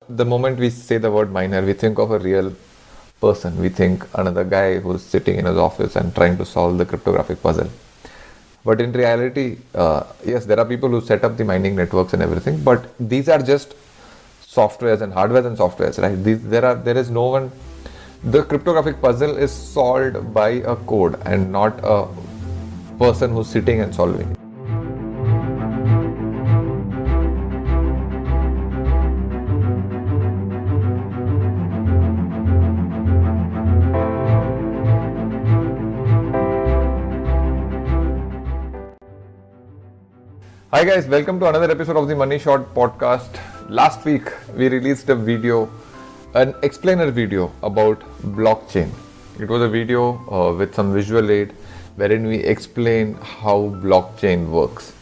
the moment we say the word miner, we think of a real person. We think another guy who's sitting in his office and trying to solve the cryptographic puzzle. But in reality, yes, there are people who set up the mining networks and everything, but these are just softwares and hardwares and softwares, right? There is no one. The cryptographic puzzle is solved by a code and not a person who's sitting and solving it. Hi guys, welcome to another episode of the Money Shot podcast. Last week we released a video, an explainer video about blockchain. It was a video with some visual aid wherein we explain how blockchain works.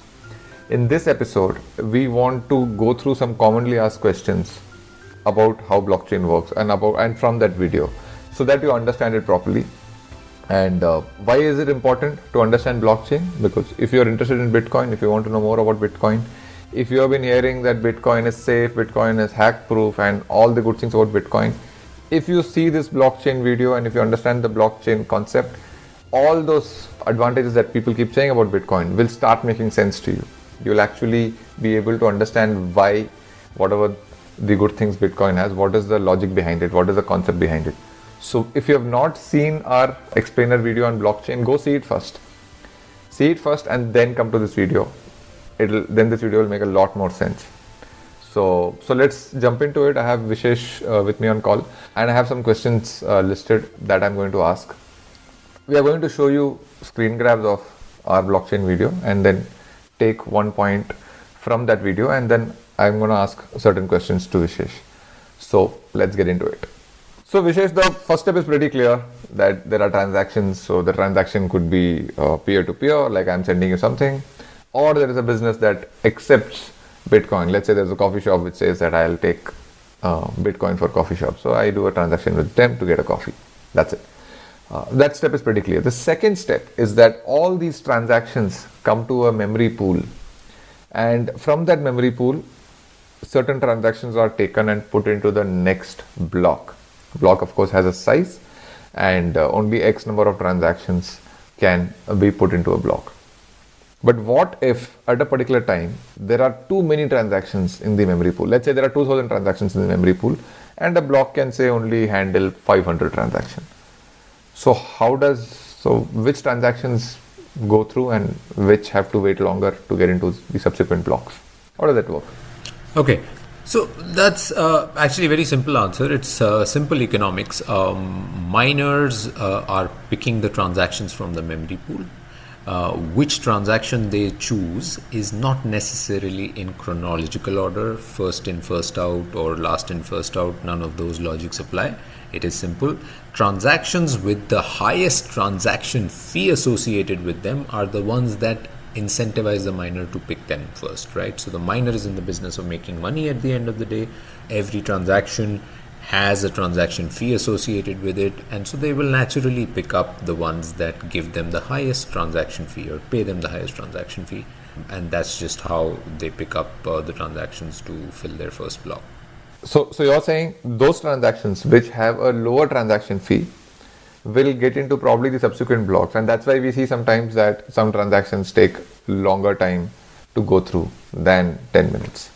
In this episode, we want to go through some commonly asked questions about how blockchain works and from that video so that you understand it properly. And why is it important to understand blockchain? Because if you're interested in Bitcoin, if you want to know more about Bitcoin, if you have been hearing that Bitcoin is safe, Bitcoin is hack proof and all the good things about Bitcoin, if you see this blockchain video and if you understand the blockchain concept, all those advantages that people keep saying about Bitcoin will start making sense to you. You'll actually be able to understand why, whatever the good things Bitcoin has, what is the logic behind it, what is the concept behind it. So if you have not seen our explainer video on blockchain, go see it first. See it first and then come to this video. Then this video will make a lot more sense. So let's jump into it. I have Vishesh with me on call and I have some questions listed that I'm going to ask. We are going to show you screen grabs of our blockchain video and then take one point from that video and then I'm going to ask certain questions to Vishesh. So let's get into it. So Vishesh, the first step is pretty clear that there are transactions. So the transaction could be peer-to-peer, like I'm sending you something, or there is a business that accepts Bitcoin. Let's say there's a coffee shop which says that I'll take Bitcoin for coffee shop. So I do a transaction with them to get a coffee. That's it. That step is pretty clear. The second step is that all these transactions come to a memory pool. And from that memory pool, certain transactions are taken and put into the next block. Block of course has a size and only X number of transactions can be put into a block. But what if at a particular time there are too many transactions in the memory pool? Let's say there are 2000 transactions in the memory pool and a block can say only handle 500 transactions. So which transactions go through and which have to wait longer to get into the subsequent blocks? How does that work? Okay. So that's actually a very simple answer. It's simple economics. Miners are picking the transactions from the memory pool. Which transaction they choose is not necessarily in chronological order, first in, first out, or last in, first out. None of those logics apply. It is simple. Transactions with the highest transaction fee associated with them are the ones that incentivize the miner to pick them first, right? So the miner is in the business of making money at the end of the day. Every transaction has a transaction fee associated with it, and so they will naturally pick up the ones that give them the highest transaction fee or pay them the highest transaction fee, and that's just how they pick up the transactions to fill their first block. So you're saying those transactions which have a lower transaction fee will get into probably the subsequent blocks, and that's why we see sometimes that some transactions take longer time to go through than 10 minutes,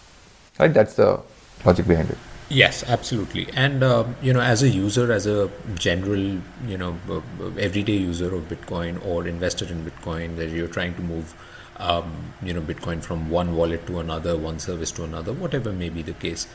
right? That's the logic behind it. Yes, absolutely. And as a user, as a general everyday user of Bitcoin or investor in Bitcoin, that you're trying to move Bitcoin from one wallet to another, one service to another, whatever may be the case,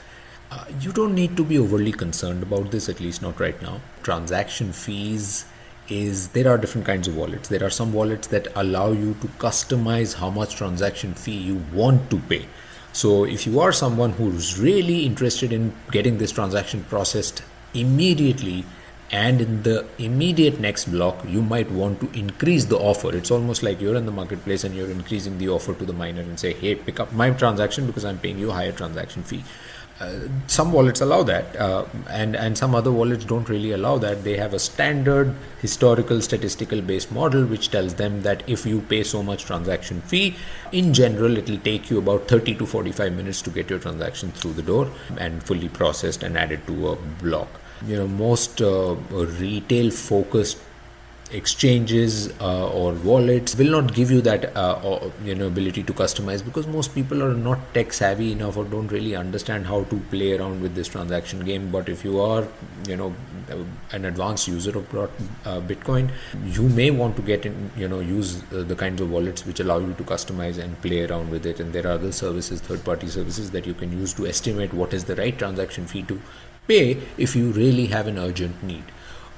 you don't need to be overly concerned about this, at least not right now. Transaction fees there are different kinds of wallets. There are some wallets that allow you to customize how much transaction fee you want to pay. So if you are someone who's really interested in getting this transaction processed immediately and in the immediate next block, you might want to increase the offer. It's almost like you're in the marketplace and you're increasing the offer to the miner and say, hey, pick up my transaction because I'm paying you a higher transaction fee. Some wallets allow that, and some other wallets don't really allow that. They have a standard historical statistical based model which tells them that if you pay so much transaction fee, in general it will take you about 30 to 45 minutes to get your transaction through the door and fully processed and added to a block. Most retail focused exchanges or wallets will not give you that ability to customize, because most people are not tech savvy enough or don't really understand how to play around with this transaction game. But if you are an advanced user of Bitcoin, you may want to get in, use the kinds of wallets which allow you to customize and play around with it. And there are other services, third party services, that you can use to estimate what is the right transaction fee to pay if you really have an urgent need.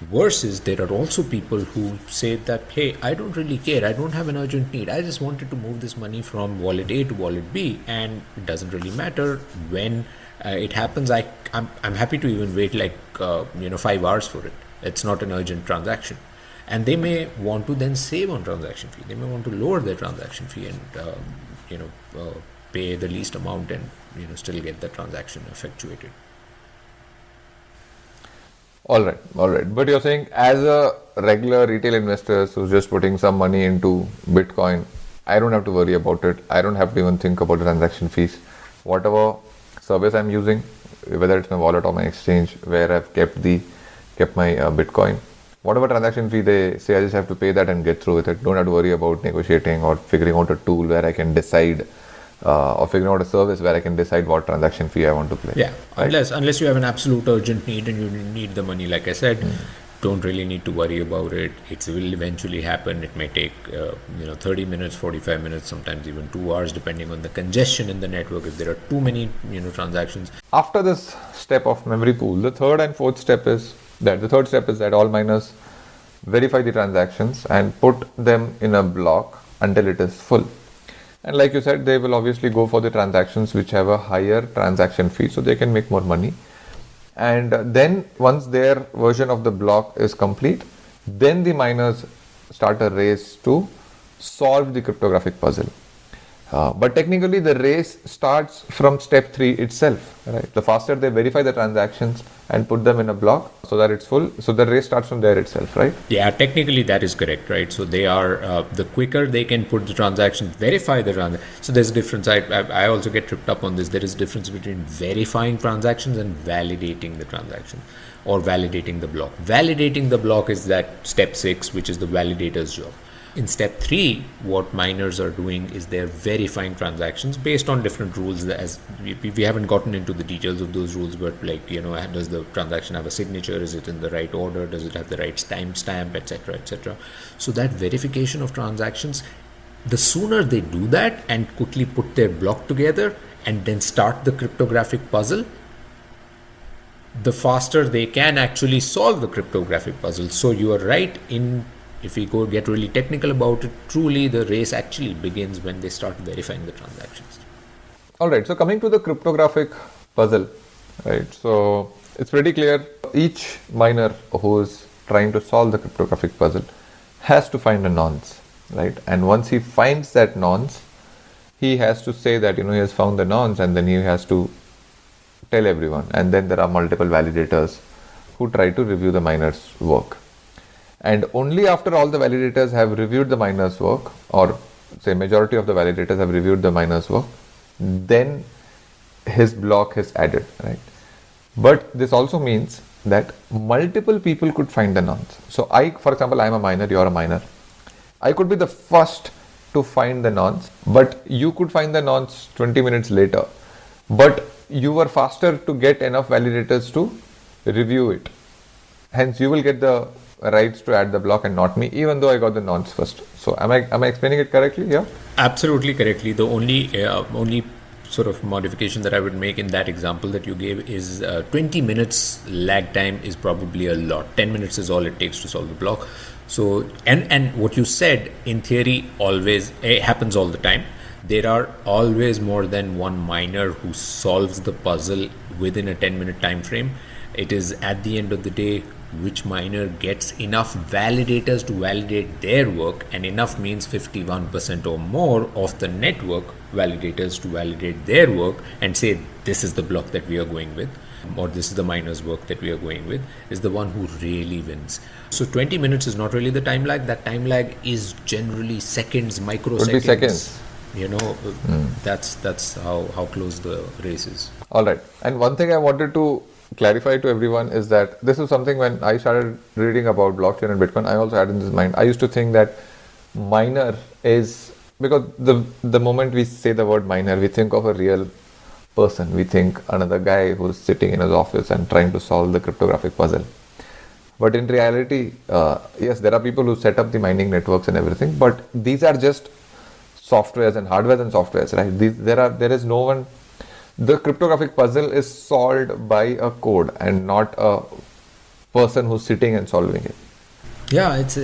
Versus there are also people who say that, hey, I don't really care, I don't have an urgent need, I just wanted to move this money from wallet A to wallet B, and it doesn't really matter when it happens. I'm happy to even wait 5 hours for it. It's not an urgent transaction. And they may want to then save on transaction fee. They may want to lower their transaction fee and pay the least amount and still get the transaction effectuated. All right. But you're saying, as a regular retail investor who's just putting some money into Bitcoin, I don't have to worry about it. I don't have to even think about the transaction fees. Whatever service I'm using, whether it's my wallet or my exchange, where I've kept my Bitcoin, whatever transaction fee they say, I just have to pay that and get through with it. Don't have to worry about negotiating or figuring out a tool where I can decide, or figuring out a service where I can decide what transaction fee I want to play. Yeah, right? unless you have an absolute urgent need and you need the money, like I said, don't really need to worry about it. It will eventually happen. It may take 30 minutes, 45 minutes, sometimes even 2 hours, depending on the congestion in the network. If there are too many transactions. After this step of memory pool, the third and fourth step is that all miners verify the transactions and put them in a block until it is full. And like you said, they will obviously go for the transactions which have a higher transaction fee, so they can make more money. And then once their version of the block is complete, then the miners start a race to solve the cryptographic puzzle. But technically the race starts from step 3 itself, right? The faster they verify the transactions and put them in a block so that it's full, so the race starts from there itself, right? Yeah, technically that is correct, right? So they are, the quicker they can put the transactions, verify the transaction. So there's a difference. I also get tripped up on this. There is a difference between verifying transactions and validating the transaction, or validating the block. Validating the block is that step 6, which is the validator's job. In step 3, what miners are doing is they're verifying transactions based on different rules. As we haven't gotten into the details of those rules, but does the transaction have a signature? Is it in the right order? Does it have the right timestamp, etc., etc.? So that verification of transactions, the sooner they do that and quickly put their block together and then start the cryptographic puzzle, the faster they can actually solve the cryptographic puzzle. So you are right in. If we get really technical about it, truly the race actually begins when they start verifying the transactions. All right, so coming to the cryptographic puzzle, right? So it's pretty clear each miner who's trying to solve the cryptographic puzzle has to find a nonce, right? And once he finds that nonce, he has to say that, he has found the nonce, and then he has to tell everyone. And then there are multiple validators who try to review the miner's work. And only after all the validators have reviewed the miner's work, or say majority of the validators have reviewed the miner's work, then his block is added, right? But this also means that multiple people could find the nonce. So for example, I'm a miner, you're a miner. I could be the first to find the nonce, but you could find the nonce 20 minutes later. But you were faster to get enough validators to review it. Hence, you will get the rights to add the block and not me, even though I got the nonce first. So am I explaining it correctly? Yeah. Absolutely correctly. The only sort of modification that I would make in that example that you gave is 20 minutes lag time is probably a lot. 10 minutes is all it takes to solve the block. So and what you said in theory always happens all the time. There are always more than one miner who solves the puzzle within a 10-minute time frame. It is at the end of the day which miner gets enough validators to validate their work, and enough means 51% or more of the network validators to validate their work and say this is the block that we are going with, or this is the miner's work that we are going with, is the one who really wins. So 20 minutes is not really the time lag. That time lag is generally seconds, microseconds. Could be seconds. That's how close the race is. All right. And one thing I wanted to clarify to everyone is that this is something when I started reading about blockchain and Bitcoin, I also had in this mind. I used to think that miner is, because the moment we say the word miner, we think of a real person. We think another guy who's sitting in his office and trying to solve the cryptographic puzzle. But in reality, yes, there are people who set up the mining networks and everything, but these are just softwares and hardwares and softwares, right? There is no one. The cryptographic puzzle is solved by a code and not a person who's sitting and solving it. Yeah, it's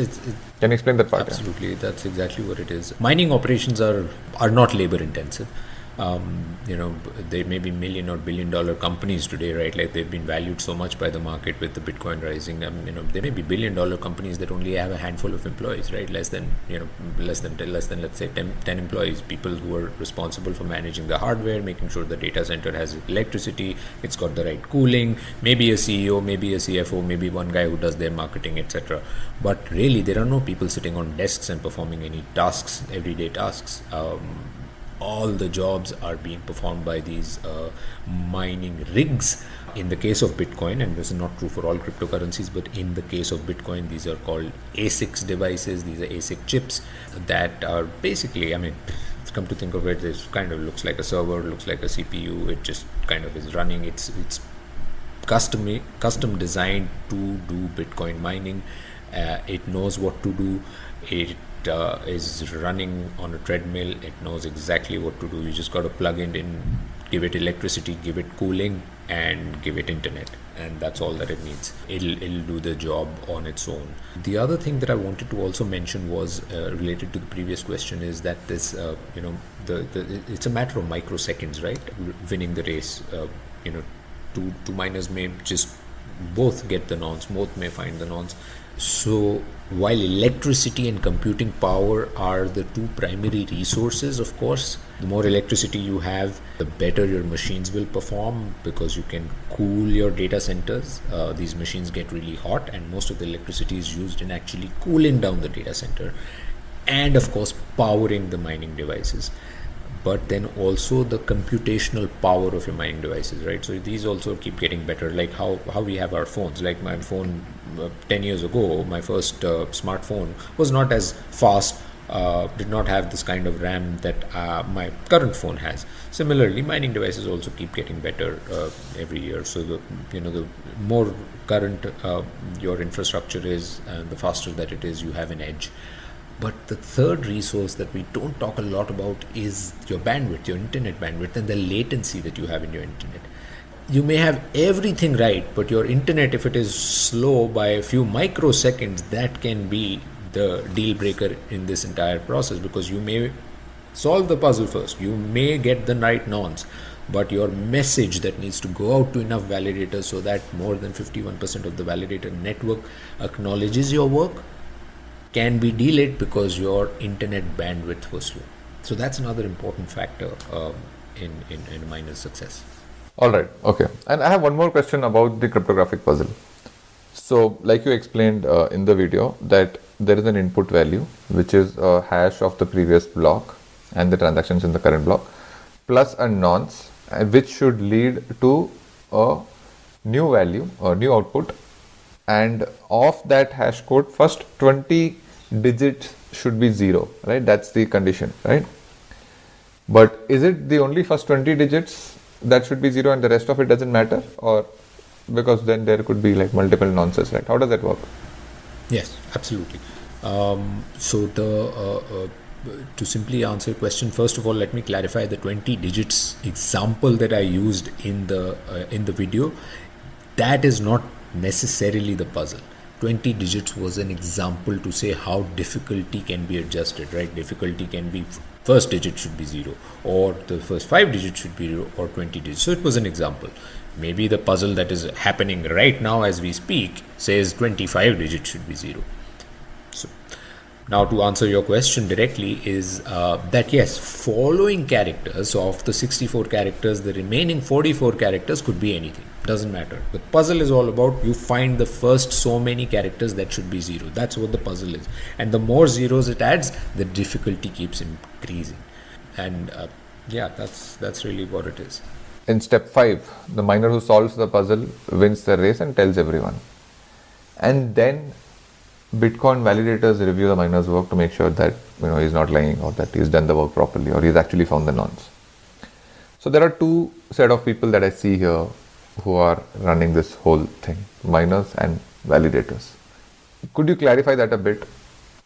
Can you explain that part? Absolutely, yeah? That's exactly what it is. Mining operations are not labor intensive. They may be million or billion dollar companies today, right? Like they've been valued so much by the market with the Bitcoin rising. There may be billion dollar companies that only have a handful of employees, right? Less than let's say 10 employees, people who are responsible for managing the hardware, making sure the data center has electricity, it's got the right cooling, maybe a CEO, maybe a CFO, maybe one guy who does their marketing, etc. But really, there are no people sitting on desks and performing any tasks, everyday tasks. All the jobs are being performed by these mining rigs. In the case of Bitcoin, and this is not true for all cryptocurrencies, but in the case of Bitcoin, these are called ASICs devices. These are ASIC chips that are basically, come to think of it, this kind of looks like a server, looks like a CPU. It just kind of is running. It's custom designed to do Bitcoin mining. It knows what to do. It is running on a treadmill. It knows exactly what to do. You just got to plug it in, give it electricity, give it cooling, and give it internet, and that's all that it needs. It'll do the job on its own. The other thing that I wanted to also mention was related to the previous question, is that this it's a matter of microseconds, right? Winning the race. Two miners may just both get the nonce, both may find the nonce. So while electricity and computing power are the two primary resources, of course, the more electricity you have, the better your machines will perform, because you can cool your data centers. These machines get really hot, and most of the electricity is used in actually cooling down the data center, and of course powering the mining devices. But then also the computational power of your mining devices, right? So these also keep getting better, like how we have our phones. Like my phone 10 years ago, my first smartphone was not as fast, did not have this kind of RAM that my current phone has. Similarly, mining devices also keep getting better every year. So the more current your infrastructure is, and the faster that it is, you have an edge. But the third resource that we don't talk a lot about is your bandwidth, your internet bandwidth, and the latency that you have in your internet. You may have everything right, but your internet, if it is slow by a few microseconds, that can be the deal breaker in this entire process, because you may solve the puzzle first, you may get the right nonce, but your message that needs to go out to enough validators so that more than 51% of the validator network acknowledges your work can be delayed because your internet bandwidth was slow. So that's another important factor in miner's success. All right. Okay. And I have one more question about the cryptographic puzzle. So like you explained in the video, that there is an input value, which is a hash of the previous block and the transactions in the current block, plus a nonce, which should lead to a new value or new output. And of that hash code, first 20 digits should be 0, right? That's the condition, right? But is it the only first 20 digits that should be 0 and the rest of it doesn't matter? Or because then there could be like multiple nonces, right? How does that work? Yes, absolutely. To simply answer your question, first of all, let me clarify the 20 digits example that I used in the video. That is not necessarily the puzzle. 20 digits was an example to say how difficulty can be adjusted, right? Difficulty can be first digit should be 0, or the first 5 digits should be 0, or 20 digits. So it was an example. Maybe the puzzle that is happening right now as we speak says 25 digits should be 0. So now to answer your question directly is that yes, following characters, so of the 64 characters, the remaining 44 characters could be anything. Doesn't matter. The puzzle is all about you find the first so many characters that should be 0. That's what the puzzle is. And the more zeros it adds, the difficulty keeps increasing. And that's really what it is. In step 5, the miner who solves the puzzle wins the race and tells everyone. And then Bitcoin validators review the miner's work to make sure that he's not lying, or that he's done the work properly, or he's actually found the nonce. So there are two set of people that I see here who are running this whole thing, miners and validators. Could you clarify that a bit?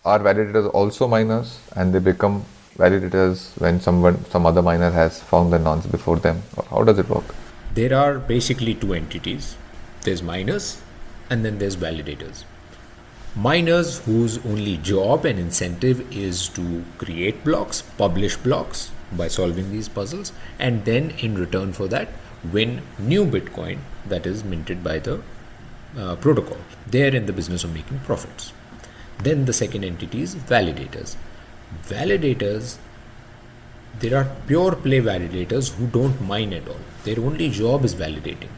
Are validators also miners and they become validators when some other miner has found the nonce before them, or how does it work? There are basically two entities. There's miners and then there's validators. Miners whose only job and incentive is to create blocks, publish blocks by solving these puzzles, and then in return for that win new Bitcoin that is minted by the protocol. They're in the business of making profits. Then the second entity is validators. Validators, there are pure play validators who don't mine at all. Their only job is validating.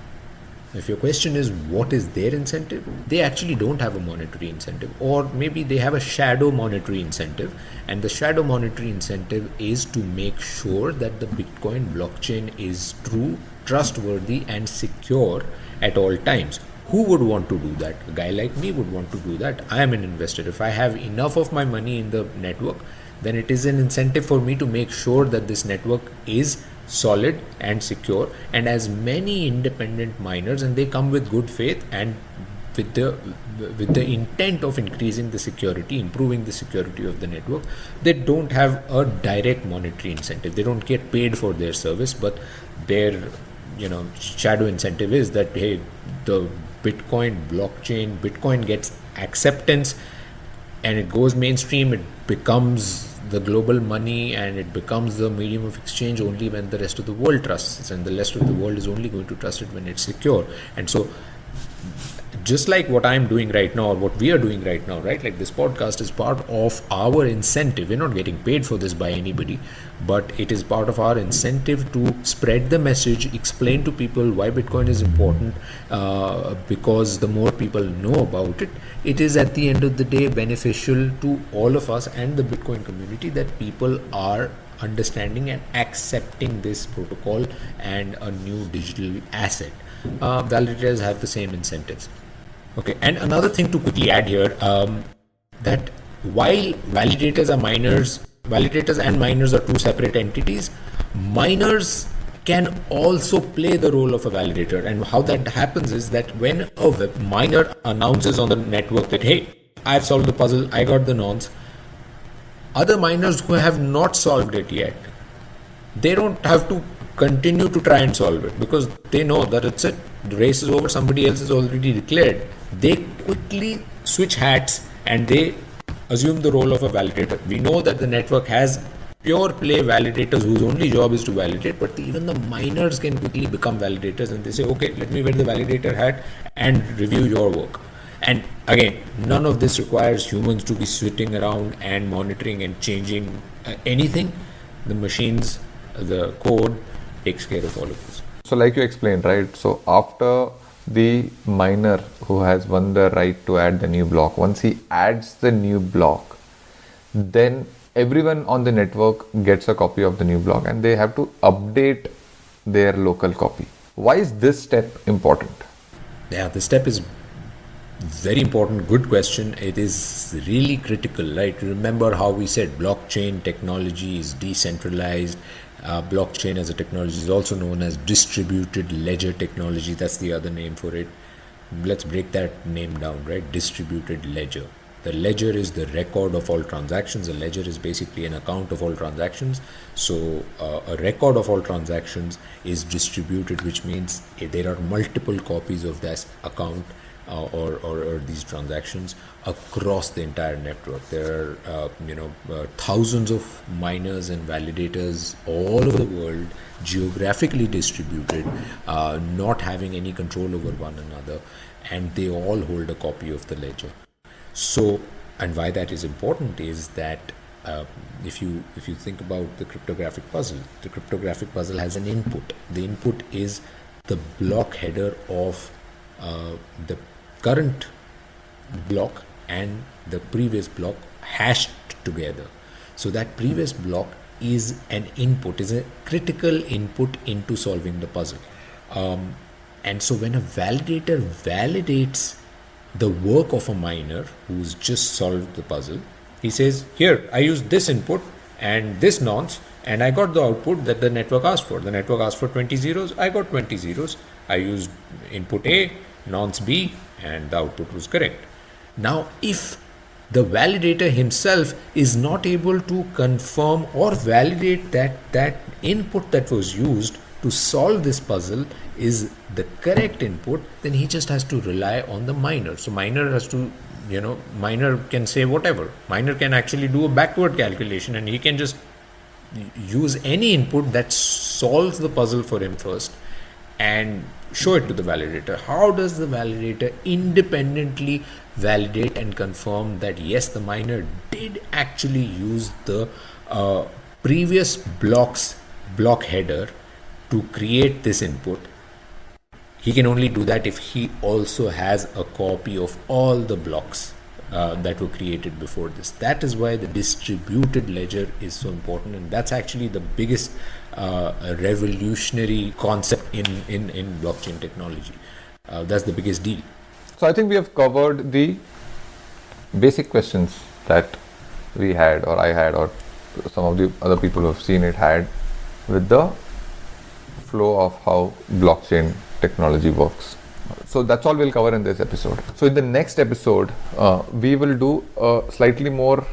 If your question is what is their incentive, they actually don't have a monetary incentive, or maybe they have a shadow monetary incentive, and the shadow monetary incentive is to make sure that the Bitcoin blockchain is true, trustworthy and secure at all times. Who would want to do that? A guy like me would want to do that. I am an investor. If I have enough of my money in the network, then it is an incentive for me to make sure that this network is solid and secure, and as many independent miners, and they come with good faith and with the intent of increasing the security, improving the security of the network. They don't have a direct monetary incentive. They don't get paid for their service, but their shadow incentive is that, hey, the Bitcoin gets acceptance and it goes mainstream. It becomes the global money and it becomes the medium of exchange only when the rest of the world trusts it, and the rest of the world is only going to trust it when it's secure. And so just like what I'm doing right now, or what we are doing right now, right? Like this podcast is part of our incentive. We're not getting paid for this by anybody, but it is part of our incentive to spread the message, explain to people why Bitcoin is important, because the more people know about it, it is at the end of the day beneficial to all of us and the Bitcoin community that people are understanding and accepting this protocol and a new digital asset. Validators have the same incentives. Okay, and another thing to quickly add here, that while validators and miners are two separate entities, miners can also play the role of a validator. And how that happens is that when a miner announces on the network that, hey, I've solved the puzzle, I got the nonce, other miners who have not solved it yet, they don't have to continue to try and solve it, because they know that it's it. The race is over, somebody else is already declared. They quickly switch hats and they assume the role of a validator. We know that the network has pure play validators whose only job is to validate, but even the miners can quickly become validators, and they say, okay, let me wear the validator hat and review your work. And again, none of this requires humans to be sitting around and monitoring and changing anything. The machines, the code takes care of all of this. So like you explained, right? So after the miner who has won the right to add the new block, once he adds the new block, then everyone on the network gets a copy of the new block and they have to update their local copy. Why is this step important? Yeah, this step is very important. Good question. It is really critical, right? Remember how we said blockchain technology is decentralized. Blockchain as a technology is also known as distributed ledger technology. That's the other name for it. Let's break that name down, right? Distributed ledger. The ledger is the record of all transactions. A ledger is basically an account of all transactions. So a record of all transactions is distributed, which means there are multiple copies of that account or these transactions across the entire network. There are thousands of miners and validators all over the world, geographically distributed, not having any control over one another, and they all hold a copy of the ledger. So, and why that is important is that if you think about the cryptographic puzzle has an input. The input is the block header of the current block and the previous block hashed together. So that previous block is an input, is a critical input into solving the puzzle. And so when a validator validates the work of a miner who's just solved the puzzle, he says, here, I used this input and this nonce, and I got the output that the network asked for. The network asked for 20 zeros, I got 20 zeros. I used input A, nonce B, and the output was correct. Now, if the validator himself is not able to confirm or validate that input that was used to solve this puzzle is the correct input, then he just has to rely on the miner. So miner has to, miner can say whatever. Miner can actually do a backward calculation, and he can just use any input that solves the puzzle for him first and show it to the validator. How does the validator independently validate and confirm that yes, the miner did actually use the previous block header to create this input? He can only do that if he also has a copy of all the blocks that were created before this. That is why the distributed ledger is so important, and that's actually the biggest revolutionary concept in blockchain technology. That's the biggest deal. So I think we have covered the basic questions that we had, or I had, or some of the other people who have seen it had, with the flow of how blockchain technology works. So that's all we'll cover in this episode. So in the next episode, we will do a slightly more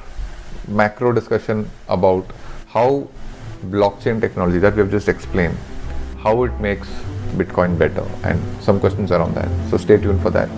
macro discussion about how blockchain technology that we have just explained, how it makes Bitcoin better, and some questions around that. So stay tuned for that.